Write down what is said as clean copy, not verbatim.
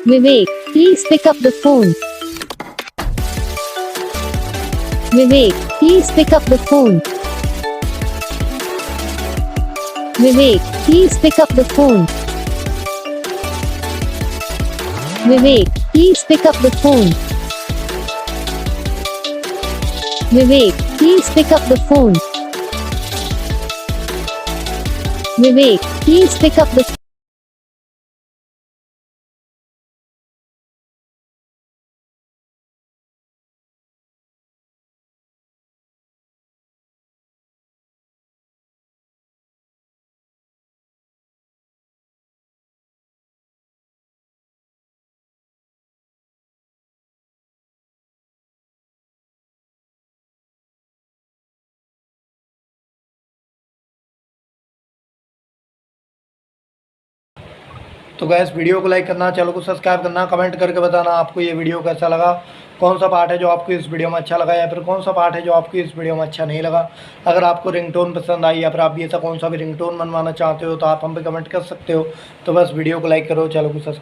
Vivek, please pick up the phone. Vivek, please pick up the phone. Vivek, please pick up the phone. Vivek, please pick up the phone. Vivek, please pick up the phone. Vivek, please pick up the तो gas video को like करना, channel को subscribe करना, comment करके बताना आपको ये video कैसा लगा, कौन सा पार्ट है जो आपको इस वीडियो में अच्छा लगा या फिर कौन सा पार्ट है जो आपको इस वीडियो में अच्छा नहीं लगा। अगर आपको रिंगटोन पसंद आई या फिर आप भी ऐसा कौन सा भी रिंगटोन बनवाना चाहते हो तो आप हम पे कमेंट कर सकते हो। तो बस वीडियो को लाइक करो, चैनल को सब्सक्राइब